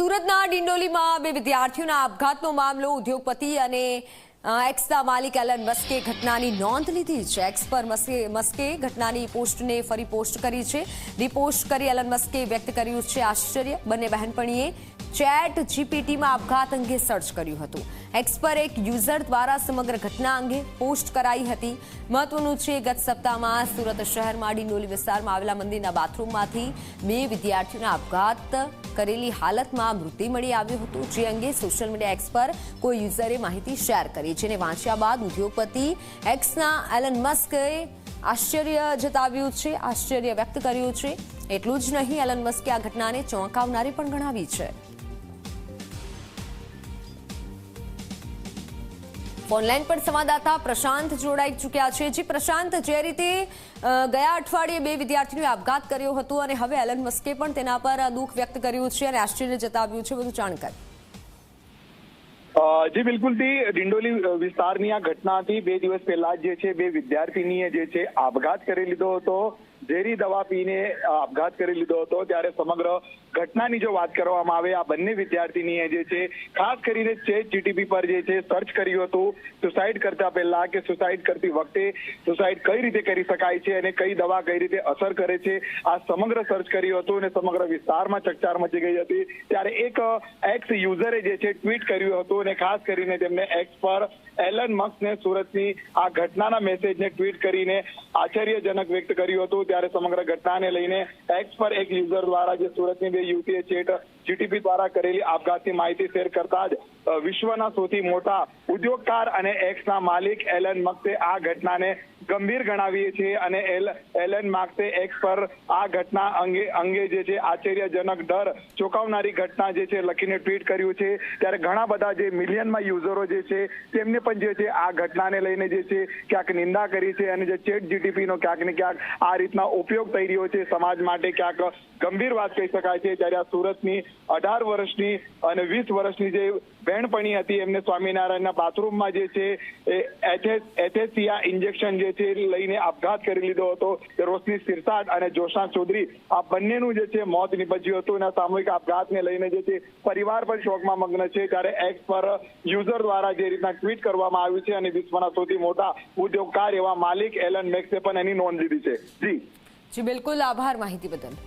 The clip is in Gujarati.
સુરતના ડિંડોલીમાં બે વિદ્યાર્થીઓના આપઘાતનો મામલો ઉદ્યોગપતિ અને એક્સના માલિક એલન મસ્કે ઘટનાની નોંધ લીધી છે. એક્સ પર મસ્કે ઘટનાની પોસ્ટને ફરી પોસ્ટ કરી છે. રીપોસ્ટ કરી એલન મસ્કે વ્યક્ત કર્યું છે આશ્ચર્ય. બંને બહેનપણીએ ચેટ જીપીટીમાં આપઘાત અંગે સર્ચ કર્યું હતું. એક્સ પર એક યુઝર દ્વારા સમગ્ર ઘટના અંગે પોસ્ટ કરાઈ હતી. મહત્વનું છે, ગત સપ્તાહમાં સુરત શહેરમાં ડિંડોલી વિસ્તારમાં આવેલા મંદિરના બાથરૂમમાંથી બે વિદ્યાર્થીઓના આપઘાત કરેલી હાલતમાં મૃતદેહ મળી આવ્યો હતો. જે અંગે સોશિયલ મીડિયા એક્સ પર કોઈ યુઝરે માહિતી શેર કરી, જેને વાંચ્યા બાદ ઉદ્યોગપતિ એક્સના એલન મસ્કે આશ્ચર્ય જતાવ્યું છે, આશ્ચર્ય વ્યક્ત કર્યું છે. એટલું જ નહીં, એલન મસ્કે આ ઘટનાને ચોંકાવનારી પણ ગણાવી છે. ઓનલાઈન પર સંવાદદાતા પ્રશાંત જોડાઈ ચૂક્યા છે. જી પ્રશાંત, જે રીતે ગયા અઠવાડિયે બે વિદ્યાર્થીઓએ આપઘાત કર્યો હતો અને હવે એલન મસ્કે પણ તેના પર દુઃખ વ્યક્ત કર્યું છે અને આશ્ચર્ય જતાવ્યું છે, બધું જાણકારી. જી બિલકુલ થી ડિંડોલી વિસ્તારની આ ઘટના હતી. 2 દિવસ પહેલા જે છે બે વિદ્યાર્થીનીએ જે છે આપઘાત કરી લીધો હતો. ઝેરી દવા પીને આપઘાત કરી લીધો હતો. ત્યારે સમગ્ર ઘટનાની જો વાત કરવામાં આવે, આ બંને વિદ્યાર્થીનીએ જે છે ખાસ કરીને ચેટ જીટીપી પર જે છે સર્ચ કર્યું હતું સુસાઇડ કરતા પહેલા, કે સુસાઇડ કરતી વખતે સુસાઇડ કઈ રીતે કરી શકાય છે અને કઈ દવા કઈ રીતે અસર કરે છે. આ સમગ્ર સર્ચ કર્યું હતું અને સમગ્ર વિસ્તારમાં ચકચાર મચી ગઈ હતી. ત્યારે એક એક્સ યુઝરે જે છે ટ્વીટ કર્યું હતું અને ખાસ કરીને તેમને એક્સ પર એલન મસ્કને સુરતની આ ઘટનાના મેસેજને ટ્વીટ કરીને આશ્ચર્યજનક વ્યક્ત કર્યું હતું. ત્યારે સમગ્ર ઘટનાને લઈને એક્સ પર એક યુઝર દ્વારા જે સુરતની બે યુવતીએ ચેટ જીટીપી દ્વારા કરેલી આપઘાતની માહિતી શેર કરતા જ વિશ્વના સૌથી મોટા ઉદ્યોગકાર અને એક્સના માલિક એલન મસ્કે આ ઘટનાને ગંભીર ગણાવી છે અને એલન મસ્કે એક્સ પર આ ઘટના અંગે જે છે આશ્ચર્યજનક ડર ચોંકાવનારી ઘટના જે છે લખીને ટ્વીટ કર્યું છે. ત્યારે ઘણા બધા જે મિલિયનમાં યુઝરો જે છે તેમને પણ જે છે આ ઘટનાને લઈને જે છે ક્યાંક નિંદા કરી છે અને જે ચેટ જીટીપીનો ક્યાંક ને ક્યાંક આ રીતના ઉપયોગ થઈ રહ્યો છે સમાજ માટે ક્યાંક ગંભીર વાત કહી શકાય છે. ત્યારે આ સુરતની 18 વર્ષની અને 20 વર્ષની જે બહેનપણી હતી, એમને સ્વામિનારાયણના બાથરૂમમાં જે છે એથેસિયા ઇન્જેક્શન જે છે લઈને આપઘાત કરી લીધો હતો. રોશની સિરસાટ અને જોશના ચૌધરી આ બંનેનું જે છે મોત નીપજ્યું હતું. અને સામૂહિક આપઘાતને લઈને જે છે પરિવાર પણ શોકમાં મગ્ન છે. ત્યારે એક્સ પર યુઝર દ્વારા જે રીતના ટ્વીટ કરવામાં આવ્યું છે અને વિશ્વના સૌથી મોટા ઉદ્યોગકાર એવા માલિક એલન મસ્કે પણ એની નોંધ લીધી છે. જી બિલકુલ, આભાર માહિતી બદલ.